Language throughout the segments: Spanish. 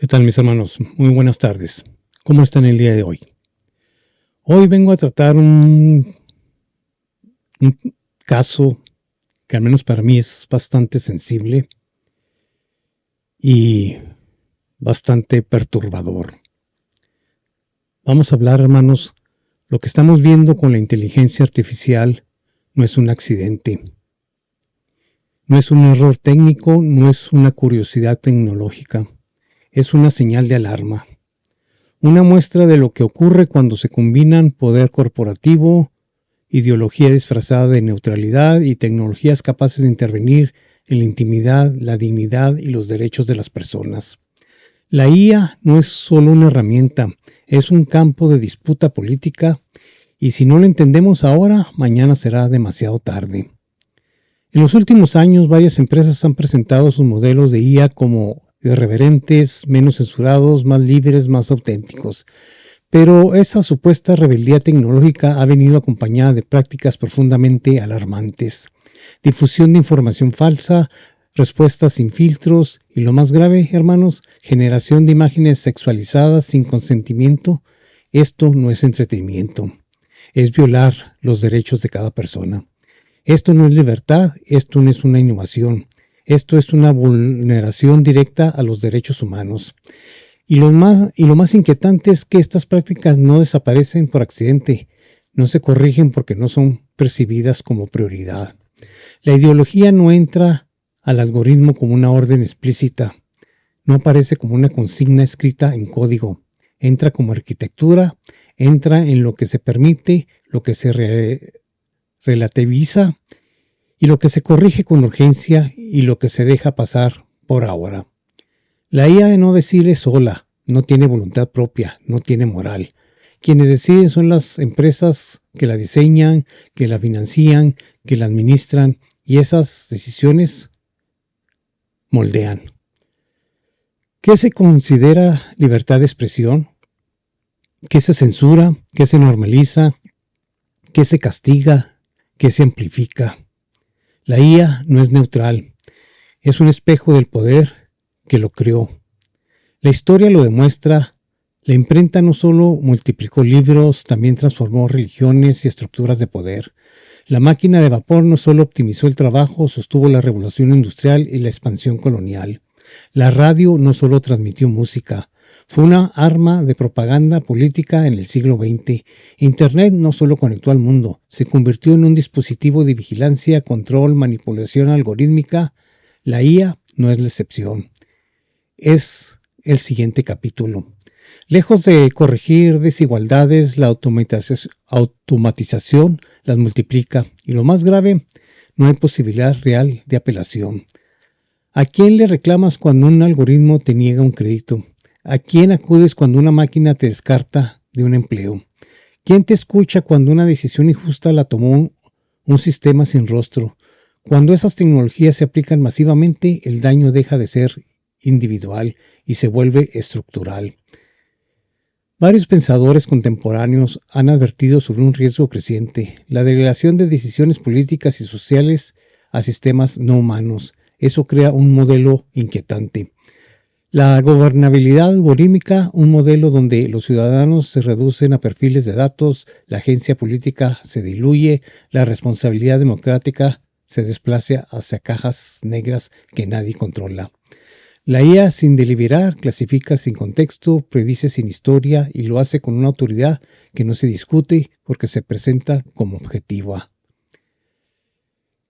¿Qué tal, mis hermanos? Muy buenas tardes. ¿Cómo están el día de hoy? Hoy vengo a tratar un caso que al menos para mí es bastante sensible y bastante perturbador. Vamos a hablar, hermanos, lo que estamos viendo con la inteligencia artificial no es un accidente, no es un error técnico, no es una curiosidad tecnológica, es una señal de alarma. Una muestra de lo que ocurre cuando se combinan poder corporativo, ideología disfrazada de neutralidad y tecnologías capaces de intervenir en la intimidad, la dignidad y los derechos de las personas. La IA no es solo una herramienta, es un campo de disputa política y si no lo entendemos ahora, mañana será demasiado tarde. En los últimos años, varias empresas han presentado sus modelos de IA como irreverentes, menos censurados, más libres, más auténticos. Pero esa supuesta rebeldía tecnológica ha venido acompañada de prácticas profundamente alarmantes. Difusión de información falsa, respuestas sin filtros y lo más grave, hermanos, generación de imágenes sexualizadas sin consentimiento. Esto no es entretenimiento, es violar los derechos de cada persona. Esto no es libertad, esto no es una innovación, esto es una vulneración directa a los derechos humanos. Y lo más inquietante es que estas prácticas no desaparecen por accidente, no se corrigen porque no son percibidas como prioridad. La ideología no entra al algoritmo como una orden explícita, no aparece como una consigna escrita en código, entra como arquitectura, entra en lo que se permite, lo que se relativiza y lo que se corrige con urgencia y lo que se deja pasar por ahora. La IA no decide sola, no tiene voluntad propia, no tiene moral. Quienes deciden son las empresas que la diseñan, que la financian, que la administran y esas decisiones moldean. ¿Qué se considera libertad de expresión? ¿Qué se censura? ¿Qué se normaliza? ¿Qué se castiga? ¿Qué se amplifica? La IA no es neutral, es un espejo del poder que lo creó. La historia lo demuestra, la imprenta no solo multiplicó libros, también transformó religiones y estructuras de poder. La máquina de vapor no solo optimizó el trabajo, sostuvo la revolución industrial y la expansión colonial. La radio no solo transmitió música, fue una arma de propaganda política en el siglo XX. Internet no solo conectó al mundo, se convirtió en un dispositivo de vigilancia, control, manipulación algorítmica. La IA no es la excepción. Es el siguiente capítulo. Lejos de corregir desigualdades, la automatización las multiplica y lo más grave, no hay posibilidad real de apelación. ¿A quién le reclamas cuando un algoritmo te niega un crédito? ¿A quién acudes cuando una máquina te descarta de un empleo? ¿Quién te escucha cuando una decisión injusta la tomó un sistema sin rostro? Cuando esas tecnologías se aplican masivamente, el daño deja de ser individual y se vuelve estructural. Varios pensadores contemporáneos han advertido sobre un riesgo creciente, la delegación de decisiones políticas y sociales a sistemas no humanos. Eso crea un modelo inquietante. La gobernabilidad algorítmica, un modelo donde los ciudadanos se reducen a perfiles de datos, la agencia política se diluye, la responsabilidad democrática se desplaza hacia cajas negras que nadie controla. La IA sin deliberar clasifica sin contexto, predice sin historia y lo hace con una autoridad que no se discute porque se presenta como objetiva.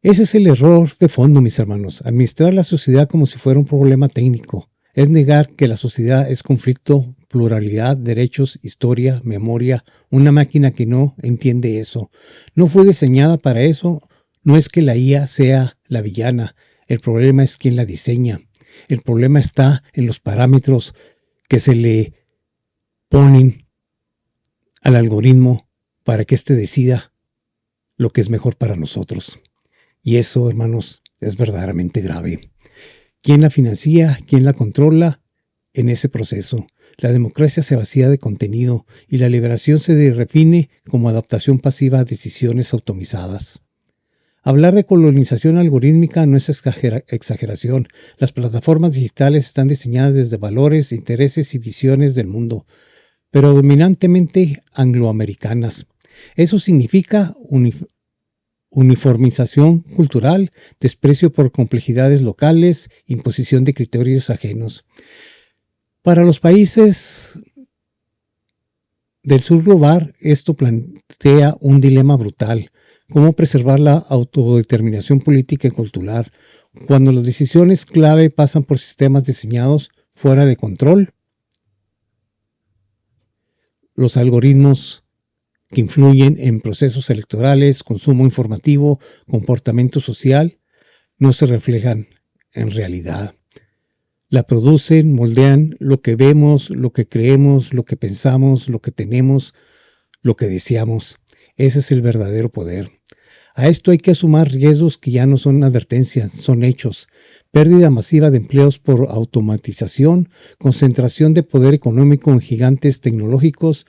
Ese es el error de fondo, mis hermanos, administrar la sociedad como si fuera un problema técnico. Es negar que la sociedad es conflicto, pluralidad, derechos, historia, memoria, una máquina que no entiende eso. No fue diseñada para eso, no es que la IA sea la villana, el problema es quién la diseña. El problema está en los parámetros que se le ponen al algoritmo para que éste decida lo que es mejor para nosotros. Y eso, hermanos, es verdaderamente grave. ¿Quién la financia? ¿Quién la controla en ese proceso? La democracia se vacía de contenido y la liberación se define como adaptación pasiva a decisiones automatizadas. Hablar de colonización algorítmica no es exageración. Las plataformas digitales están diseñadas desde valores, intereses y visiones del mundo, pero dominantemente angloamericanas. Eso significa uniformización cultural, desprecio por complejidades locales, imposición de criterios ajenos. Para los países del sur global, esto plantea un dilema brutal: cómo preservar la autodeterminación política y cultural cuando las decisiones clave pasan por sistemas diseñados fuera de control. Los algoritmos que influyen en procesos electorales, consumo informativo, comportamiento social, no se reflejan en realidad. La producen, moldean lo que vemos, lo que creemos, lo que pensamos, lo que tenemos, lo que deseamos. Ese es el verdadero poder. A esto hay que sumar riesgos que ya no son advertencias, son hechos. Pérdida masiva de empleos por automatización, concentración de poder económico en gigantes tecnológicos,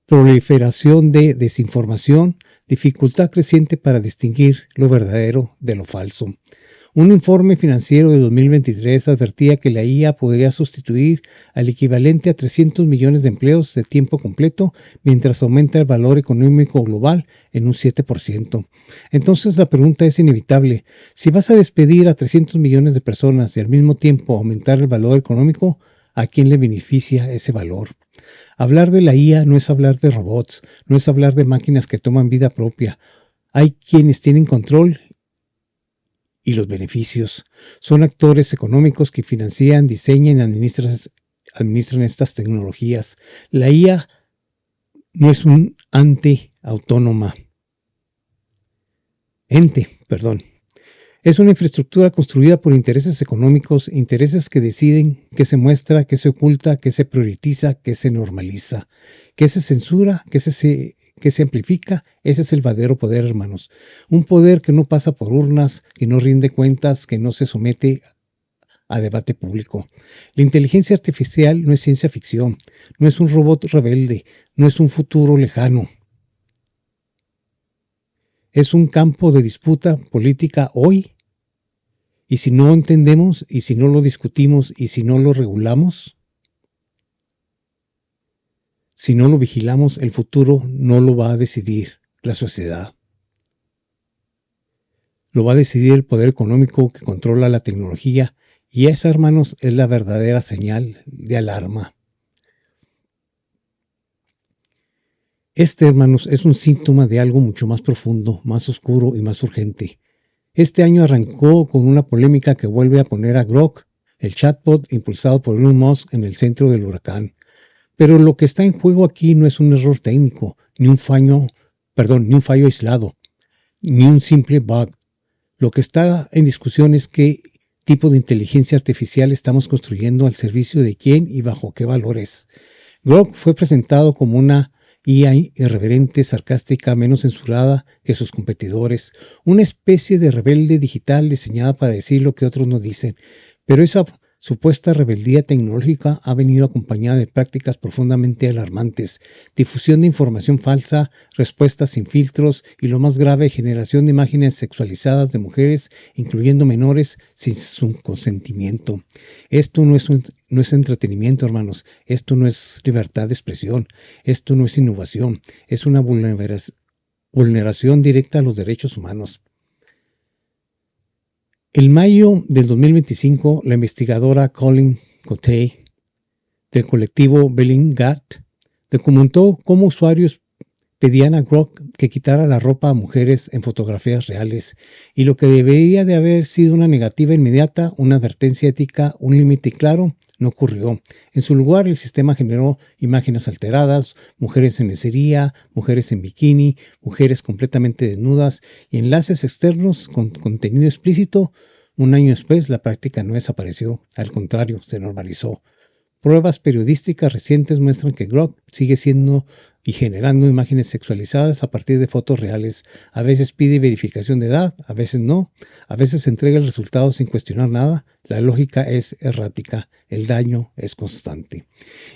proliferación de desinformación, dificultad creciente para distinguir lo verdadero de lo falso. Un informe financiero de 2023 advertía que la IA podría sustituir al equivalente a 300 millones de empleos de tiempo completo mientras aumenta el valor económico global en un 7%. Entonces la pregunta es inevitable: si vas a despedir a 300 millones de personas y al mismo tiempo aumentar el valor económico, ¿a quién le beneficia ese valor? Hablar de la IA no es hablar de robots, no es hablar de máquinas que toman vida propia. Hay quienes tienen control y los beneficios. Son actores económicos que financian, diseñan y administran estas tecnologías. La IA no es un ente. Es una infraestructura construida por intereses económicos, intereses que deciden qué se muestra, qué se oculta, qué se prioriza, qué se normaliza, qué se censura, qué se amplifica. Ese es el verdadero poder, hermanos. Un poder que no pasa por urnas, que no rinde cuentas, que no se somete a debate público. La inteligencia artificial no es ciencia ficción, no es un robot rebelde, no es un futuro lejano. Es un campo de disputa política hoy. Y si no entendemos, y si no lo discutimos, y si no lo regulamos, si no lo vigilamos, el futuro no lo va a decidir la sociedad. Lo va a decidir el poder económico que controla la tecnología, y esa, hermanos, es la verdadera señal de alarma. Este, hermanos, es un síntoma de algo mucho más profundo, más oscuro y más urgente. Este año arrancó con una polémica que vuelve a poner a Grok, el chatbot impulsado por Elon Musk, en el centro del huracán. Pero lo que está en juego aquí no es un error técnico, ni un fallo aislado, ni un simple bug. Lo que está en discusión es qué tipo de inteligencia artificial estamos construyendo al servicio de quién y bajo qué valores. Grok fue presentado como una IA irreverente, sarcástica, menos censurada que sus competidores, una especie de rebelde digital diseñada para decir lo que otros no dicen. Pero esa supuesta rebeldía tecnológica ha venido acompañada de prácticas profundamente alarmantes: difusión de información falsa, respuestas sin filtros y, lo más grave, generación de imágenes sexualizadas de mujeres, incluyendo menores, sin su consentimiento. Esto no es entretenimiento, hermanos. Esto no es libertad de expresión. Esto no es innovación. Es una vulneración directa a los derechos humanos. En mayo del 2025, la investigadora Colleen Coté, del colectivo Bellingcat, documentó cómo usuarios pedían a Grok que quitara la ropa a mujeres en fotografías reales, y lo que debería de haber sido una negativa inmediata, una advertencia ética, un límite claro, no ocurrió. En su lugar, el sistema generó imágenes alteradas, mujeres en lencería, mujeres en bikini, mujeres completamente desnudas y enlaces externos con contenido explícito. Un año después, la práctica no desapareció, al contrario, se normalizó. Pruebas periodísticas recientes muestran que Grok sigue siendo y generando imágenes sexualizadas a partir de fotos reales. A veces pide verificación de edad, a veces no. A veces entrega el resultado sin cuestionar nada. La lógica es errática, el daño es constante.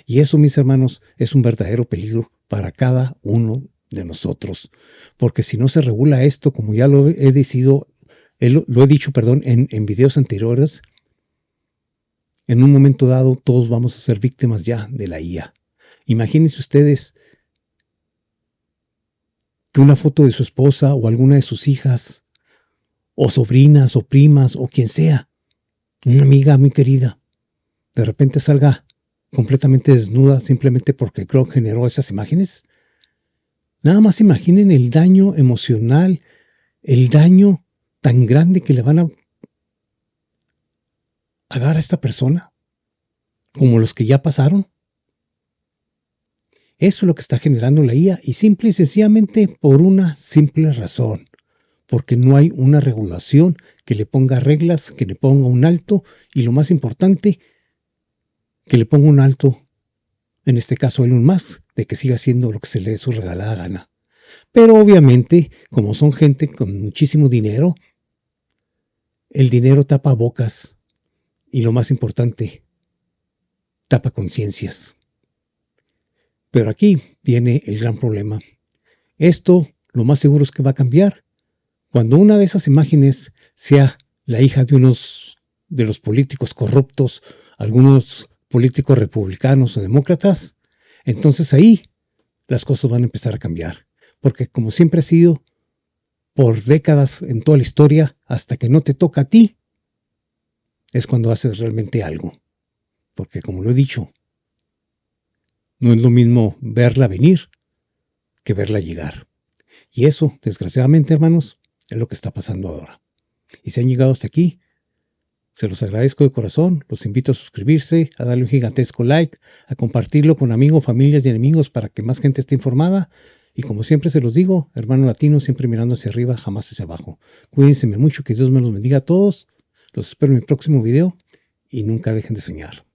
Y eso, mis hermanos, es un verdadero peligro para cada uno de nosotros. Porque si no se regula esto, como ya lo he dicho, en videos anteriores, en un momento dado todos vamos a ser víctimas ya de la IA. Imagínense ustedes que una foto de su esposa o alguna de sus hijas, o sobrinas o primas o quien sea, una amiga muy querida, de repente salga completamente desnuda simplemente porque creo que generó esas imágenes. Nada más imaginen el daño emocional, el daño tan grande que le van a dar a esta persona, como los que ya pasaron. Eso es lo que está generando la IA, y simple y sencillamente por una simple razón, porque no hay una regulación que le ponga reglas, que le ponga un alto, y lo más importante, que le ponga un alto, en este caso Elon Musk, de que siga haciendo lo que se le dé su regalada gana. Pero obviamente, como son gente con muchísimo dinero, el dinero tapa bocas, y lo más importante, tapa conciencias. Pero aquí viene el gran problema. Esto lo más seguro es que va a cambiar cuando una de esas imágenes sea la hija de unos de los políticos corruptos, algunos políticos republicanos o demócratas. Entonces ahí las cosas van a empezar a cambiar. Porque como siempre ha sido, por décadas en toda la historia, hasta que no te toca a ti, es cuando haces realmente algo. Porque como lo he dicho, no es lo mismo verla venir que verla llegar. Y eso, desgraciadamente, hermanos, es lo que está pasando ahora. Y si han llegado hasta aquí, se los agradezco de corazón. Los invito a suscribirse, a darle un gigantesco like, a compartirlo con amigos, familias y enemigos para que más gente esté informada. Y como siempre se los digo, hermano latino, siempre mirando hacia arriba, jamás hacia abajo. Cuídense mucho, que Dios me los bendiga a todos. Los espero en mi próximo video y nunca dejen de soñar.